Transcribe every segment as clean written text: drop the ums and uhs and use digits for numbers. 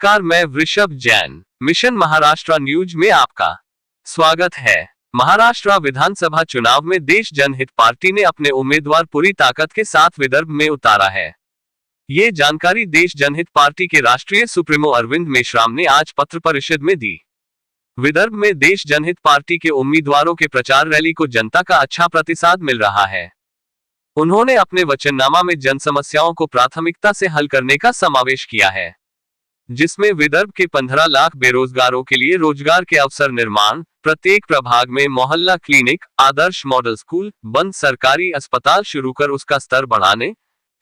नमस्कार, मैं वृषभ जैन। मिशन महाराष्ट्र न्यूज में आपका स्वागत है। महाराष्ट्र विधानसभा चुनाव में देश जनहित पार्टी ने अपने उम्मीदवार पूरी ताकत के साथ विदर्भ में उतारा है। ये जानकारी देश जनहित पार्टी के राष्ट्रीय सुप्रीमो अरविंद मेश्राम ने आज पत्र परिषद में दी। विदर्भ में देश जनहित पार्टी के उम्मीदवारों के प्रचार रैली को जनता का अच्छा प्रतिसाद मिल रहा है। उन्होंने अपने वचननामा में जन समस्याओं को प्राथमिकता से हल करने का समावेश किया है, जिसमें विदर्भ के 15 लाख बेरोजगारों के लिए रोजगार के अवसर निर्माण, प्रत्येक प्रभाग में मोहल्ला क्लिनिक, आदर्श मॉडल स्कूल, बंद सरकारी अस्पताल शुरू कर उसका स्तर बढ़ाने,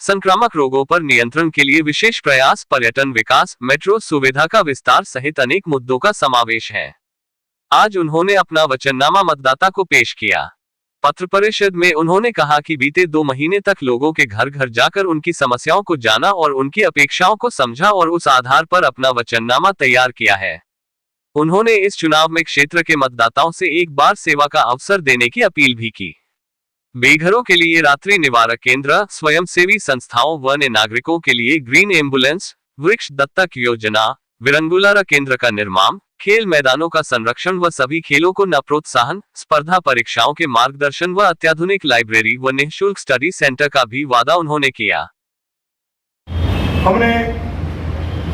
संक्रामक रोगों पर नियंत्रण के लिए विशेष प्रयास, पर्यटन विकास, मेट्रो सुविधा का विस्तार सहित अनेक मुद्दों का समावेश है। आज उन्होंने अपना वचननामा मतदाता को पेश किया। पत्र परिषद में उन्होंने कहा कि बीते 2 महीने तक लोगों के घर घर जाकर उनकी समस्याओं को जाना और उनकी अपेक्षाओं को समझा और उस आधार पर अपना वचननामा तैयार किया है। उन्होंने इस चुनाव में क्षेत्र के मतदाताओं से एक बार सेवा का अवसर देने की अपील भी की। बेघरों के लिए रात्रि निवारक केंद्र, स्वयंसेवी संस्थाओं व नागरिकों के लिए ग्रीन एम्बुलेंस, वृक्ष दत्तक योजना, विरंगुलारा केंद्र का निर्माण, खेल मैदानों का संरक्षण व सभी खेलों को न प्रोत्साहन, स्पर्धा परीक्षाओं के मार्गदर्शन व अत्याधुनिक लाइब्रेरी व निःशुल्क स्टडी सेंटर का भी वादा उन्होंने किया। हमने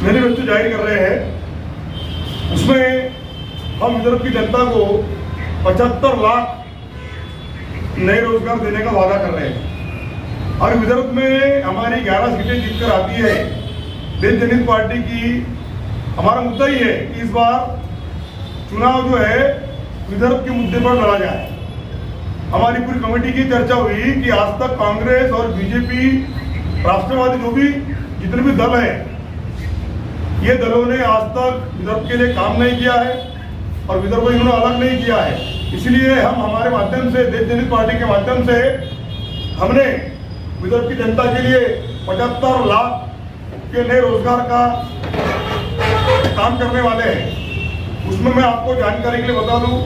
मैनिफेस्टो जारी कर रहे हैं, उसमें हम विदर्भ की जनता को 75 लाख नए रोजगार देने का वादा कर रहे हैं। और विदर्भ में हमारी 11 सीटें जीतकर आती है। देश जनहित पार्टी की हमारा मुद्दा ही है कि इस बार चुनाव जो है विदर्भ के मुद्दे पर लड़ा जाए। हमारी पूरी कमेटी की चर्चा हुई कि आज तक कांग्रेस और बीजेपी, राष्ट्रवादी जो भी जितने भी दल हैं, ये दलों ने आज तक विदर्भ के लिए काम नहीं किया है और विदर्भ को इन्होंने अलग नहीं किया है। इसलिए हम हमारे माध्यम से, देश जनहित पार्टी के माध्यम से, हमने विदर्भ की जनता के लिए 75 लाख के नए रोजगार का काम करने वाले हैं। उसमें मैं आपको जानकारी के लिए बता दूं,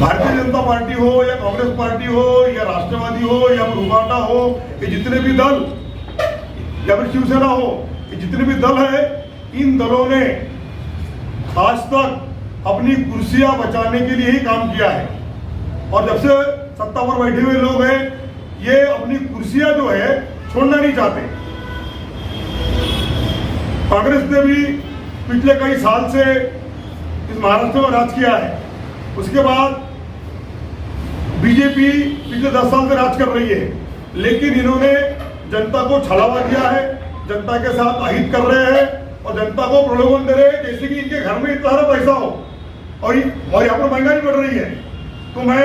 भारतीय जनता पार्टी हो या कांग्रेस पार्टी हो या राष्ट्रवादी हो या रुबाटा हो, ये जितने भी दल या फिर शिवसेना हो, ये जितने भी दल है, इन दलों ने आज तक अपनी कुर्सियां बचाने के लिए ही काम किया है। और जब से सत्ता पर बैठे हुए लोग हैं, ये अपनी कुर्सियां जो है छोड़ना नहीं चाहते। कांग्रेस ने भी पिछले कई साल से इस महाराष्ट्र में राज किया है। उसके बाद बीजेपी पिछले 10 साल से राज कर रही है, लेकिन इन्होंने जनता को छलावा दिया है, जनता के साथ अहित कर रहे हैं और जनता को प्रलोभन दे रहे हैं जैसे कि इनके घर में इतना सारा पैसा हो और यहाँ पर महंगाई बढ़ रही है। तो मैं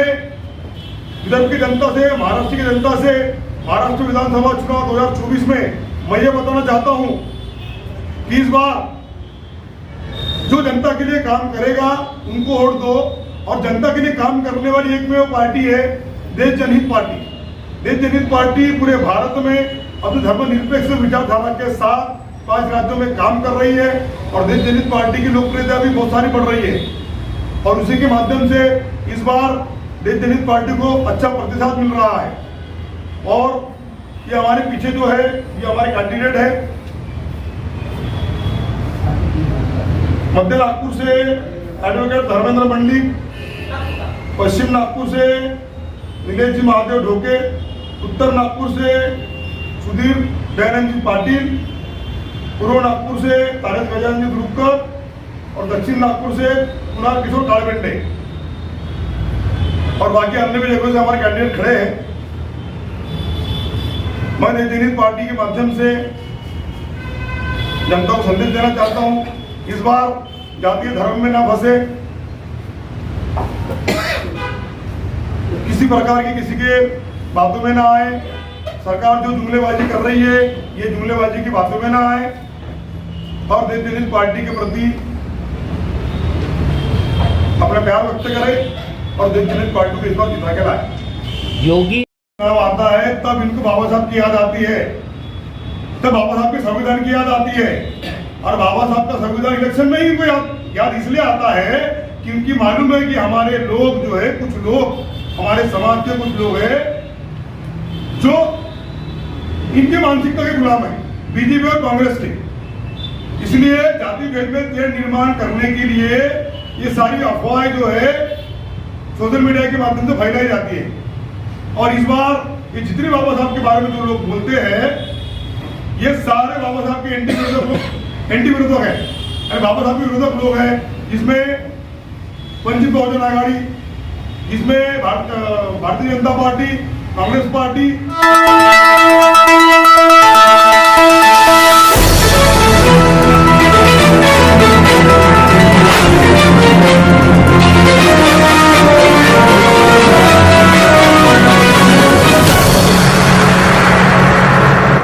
विदर्भ की जनता से, महाराष्ट्र की जनता से, महाराष्ट्र विधानसभा चुनाव 2024 में मैं ये बताना चाहता हूँ कि इस बार जो जनता के लिए काम करेगा उनको वोट दो। और जनता के लिए काम करने वाली एकमेव पार्टी है देश जनहित पार्टी। देश जनहित पार्टी पूरे भारत में अपने धर्मनिरपेक्ष विचारधारा के साथ 5 राज्यों में काम कर रही है और देश जनहित पार्टी की लोकप्रियता भी बहुत सारी बढ़ रही है। और उसी के माध्यम से इस बार देश जनहित पार्टी को अच्छा प्रतिसाद मिल रहा है। और ये हमारे पीछे जो है, ये हमारे कैंडिडेट है। मध्य नागपुर से एडवोकेट धर्मेंद्र मंडलिक, पश्चिम नागपुर से नीलेश जी महादेव ढोके, उत्तर नागपुर से सुधीर दयानंद जी पाटिल, पूर्व नागपुर से तारक गजानन जी ध्रुवकर और दक्षिण नागपुर से कुणाल किशोर कालबेंडे और बाकी अन्य भी जगहों से हमारे कैंडिडेट खड़े हैं। मैं देश जनहित पार्टी के माध्यम से जनता को संदेश देना चाहता हूं, इस बार जातीय धर्म में ना फंसे, किसी प्रकार की किसी के बातों में ना आए। सरकार जो जुमलेबाजी कर रही है, ये जुमलेबाजी की बातों में ना आए और देश जनहित पार्टी के प्रति अपना प्यार व्यक्त करें और देश जनहित पार्टी को इस बार जिता के लाए। योगी आता है तब इनको बाबा साहब की याद आती है, तब बाबा साहब के संविधान की याद आती है। और बाबा साहब का संविधान इलेक्शन में ही इनको याद इसलिए आता है क्योंकि मालूम है कि हमारे लोग जो है, कुछ लोग हमारे समाज के कुछ लोग हैं जो इनके मानसिकता के गुलाम है बीजेपी और कांग्रेस के। इसलिए जाति भेद में तेल निर्माण करने के लिए ये सारी अफवाहें जो है सोशल मीडिया के माध्यम से फैलाई जाती है। और इस बार ये जितने बाबा साहब के बारे में जो लोग बोलते हैं ये सारे बाबा साहब के एंटी विरोधक है, बाबा साहब के विरोधक लोग हैं, जिसमें वंचित बहुजन आघाड़ी, जिसमें भारतीय जनता पार्टी, कांग्रेस पार्टी